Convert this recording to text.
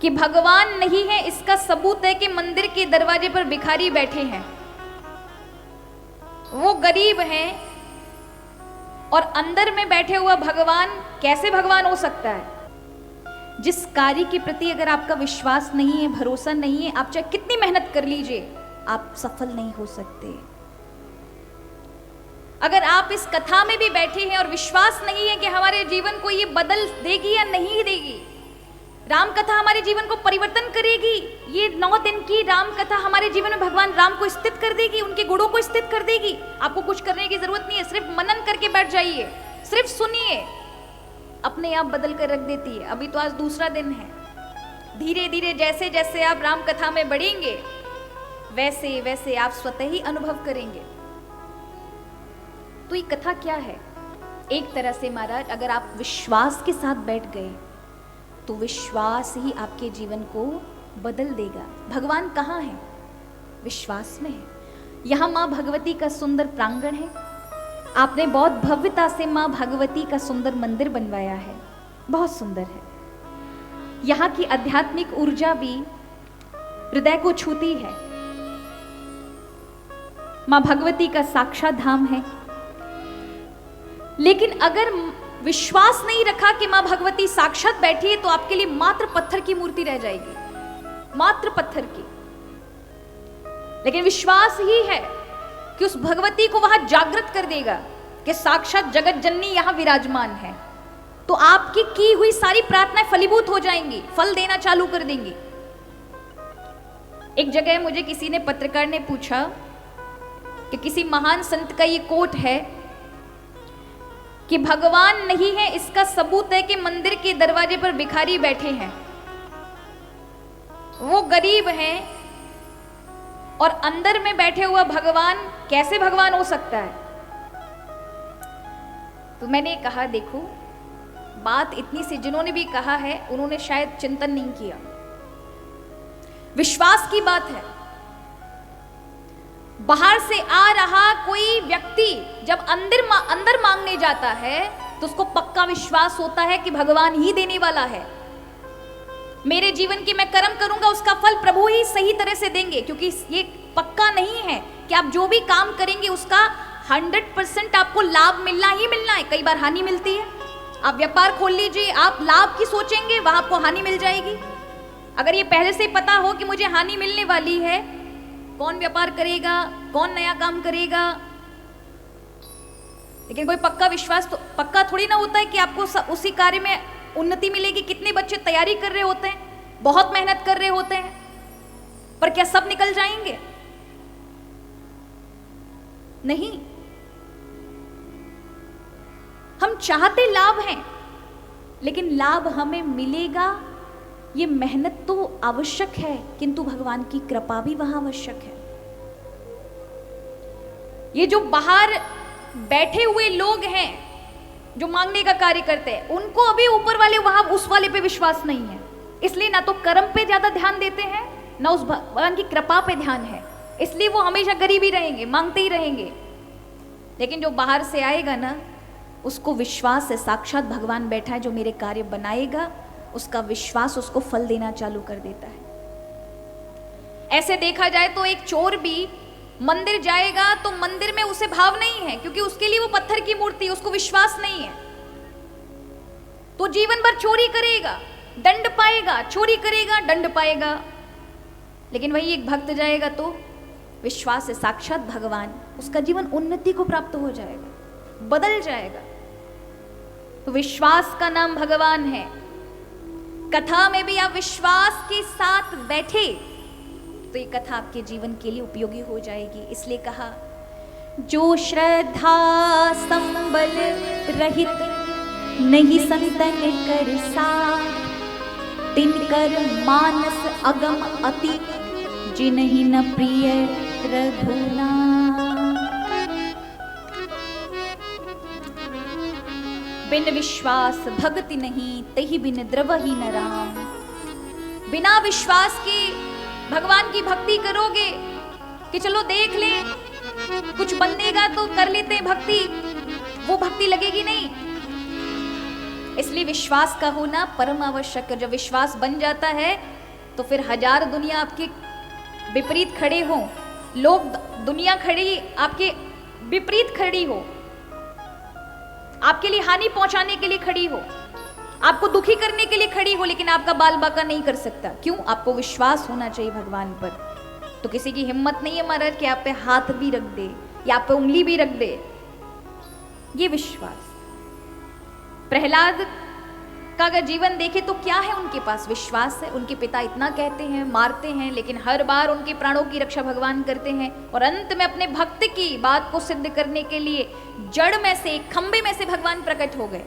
कि भगवान नहीं है इसका सबूत है कि मंदिर के दरवाजे पर भिखारी बैठे हैं, वो गरीब हैं और अंदर में बैठे हुआ भगवान कैसे भगवान हो सकता है? जिस कार्य के प्रति अगर आपका विश्वास नहीं है, भरोसा नहीं है, आप चाहे कितनी मेहनत कर लीजिए, आप सफल नहीं हो सकते। अगर आप इस कथा में भी बैठे हैं और विश्वास नहीं है कि हमारे जीवन को ये बदल देगी या नहीं देगी, राम कथा हमारे जीवन को परिवर्तन करेगी, ये 9 दिन की राम कथा हमारे जीवन में भगवान राम को स्थित कर देगी, उनके गुणों को स्थित कर देगी, आपको कुछ करने की जरूरत नहीं है, सिर्फ मनन करके बैठ जाइए, सिर्फ सुनिए, अपने आप बदल कर रख देती है। अभी तो आज दूसरा दिन है, धीरे धीरे जैसे जैसे आप राम कथा में बढ़ेंगे वैसे वैसे आप स्वतः ही अनुभव करेंगे। तो ये कथा क्या है? एक तरह से महाराज, अगर आप विश्वास के साथ बैठ गए तो विश्वास ही आपके जीवन को बदल देगा। भगवान कहाँ है? विश्वास में है। यहाँ माँ भगवती का सुंदर प्रांगण है, आपने बहुत भव्यता से माँ भगवती का सुंदर मंदिर बनवाया है, बहुत सुंदर है। यहाँ की आध्यात्मिक ऊर्जा भी हृदय को छूती है। माँ भगवती का साक्षात धाम है। लेकिन अगर विश्वास नहीं रखा कि मां भगवती साक्षात बैठी है तो आपके लिए मात्र पत्थर की मूर्ति रह जाएगी, मात्र पत्थर की। लेकिन विश्वास ही है कि उस भगवती को वहां जागृत कर देगा कि साक्षात जगत जननी यहां विराजमान है, तो आपकी की हुई सारी प्रार्थनाएं फलीभूत हो जाएंगी, फल देना चालू कर देंगी। एक जगह मुझे किसी ने, पत्रकार ने पूछा कि किसी महान संत का ये कोट है कि भगवान नहीं है इसका सबूत है कि मंदिर के दरवाजे पर भिखारी बैठे हैं, वो गरीब हैं और अंदर में बैठे हुआ भगवान कैसे भगवान हो सकता है? तो मैंने कहा देखो, बात इतनी सी, जिन्होंने भी कहा है उन्होंने शायद चिंतन नहीं किया। विश्वास की बात है। बाहर से आ रहा कोई व्यक्ति जब अंदर मांगने जाता है तो उसको पक्का विश्वास होता है कि भगवान ही देने वाला है। मेरे जीवन की मैं कर्म करूंगा, उसका फल प्रभु ही सही तरह से देंगे, क्योंकि ये पक्का नहीं है कि आप जो भी काम करेंगे उसका 100% आपको लाभ मिलना ही मिलना है। कई बार हानि मिलती है। आप व्यापार खोल लीजिए, आप लाभ की सोचेंगे, वहां आपको हानि मिल जाएगी। अगर ये पहले से पता हो कि मुझे हानि मिलने वाली है, कौन व्यापार करेगा, कौन नया काम करेगा? लेकिन कोई पक्का विश्वास तो पक्का थोड़ी ना होता है कि आपको उसी कार्य में उन्नति मिलेगी। कितने बच्चे तैयारी कर रहे होते हैं, बहुत मेहनत कर रहे होते हैं, पर क्या सब निकल जाएंगे? नहीं। हम चाहते लाभ हैं, लेकिन लाभ हमें मिलेगा, ये मेहनत तो आवश्यक है, किंतु भगवान की कृपा भी वहां आवश्यक है। ये जो बाहर बैठे हुए लोग हैं जो मांगने का कार्य करते हैं, उनको अभी ऊपर वाले वहां उस वाले पे विश्वास नहीं है, इसलिए ना तो कर्म पे ज्यादा ध्यान देते हैं, ना उस भगवान की कृपा पे ध्यान है, इसलिए वो हमेशा गरीब ही रहेंगे, मांगते ही रहेंगे। लेकिन जो बाहर से आएगा ना, उसको विश्वास है साक्षात भगवान बैठा है जो मेरे कार्य बनाएगा, उसका विश्वास उसको फल देना चालू कर देता है। ऐसे देखा जाए तो एक चोर भी मंदिर जाएगा तो मंदिर में उसे भाव नहीं है, क्योंकि उसके लिए वो पत्थर की मूर्ति, उसको विश्वास नहीं है, तो जीवन भर चोरी करेगा, दंड पाएगा, चोरी करेगा, दंड पाएगा। लेकिन वही एक भक्त जाएगा तो विश्वास है साक्षात भगवान, उसका जीवन उन्नति को प्राप्त हो जाएगा, बदल जाएगा। तो विश्वास का नाम भगवान है। कथा में भी आप विश्वास के साथ बैठे तो ये कथा आपके जीवन के लिए उपयोगी हो जाएगी। इसलिए कहा, जो श्रद्धा संबल रहित नहीं संतन कर साथ, तिनकर मानस अगम अति, जिन्हि न प्रिय रघुनाथ। बिन विश्वास भक्ति नहीं, तहि बिन द्रवहि न राम। बिना विश्वास के भगवान की भक्ति करोगे कि चलो देख ले कुछ बनेगा तो कर लेते भक्ति, वो भक्ति लगेगी नहीं। इसलिए विश्वास का होना परम आवश्यक है। जब विश्वास बन जाता है तो फिर हजार दुनिया आपके विपरीत खड़े हो, लोग दुनिया खड़ी आपके विपरीत खड़ी हो, आपके लिए हानि पहुंचाने के लिए खड़ी हो, आपको दुखी करने के लिए खड़ी हो, लेकिन आपका बाल बाका नहीं कर सकता। क्यों? आपको विश्वास होना चाहिए भगवान पर। तो किसी की हिम्मत नहीं है महाराज कि आप पे हाथ भी रख दे या आप पे उंगली भी रख दे। ये विश्वास। प्रहलाद का अगर जीवन देखे तो क्या है उनके पास? विश्वास है। उनके पिता इतना कहते हैं, मारते हैं, लेकिन हर बार उनके प्राणों की रक्षा भगवान करते हैं और अंत में अपने भक्त की बात को सिद्ध करने के लिए जड़ में से, खंबे में से भगवान प्रकट हो गए।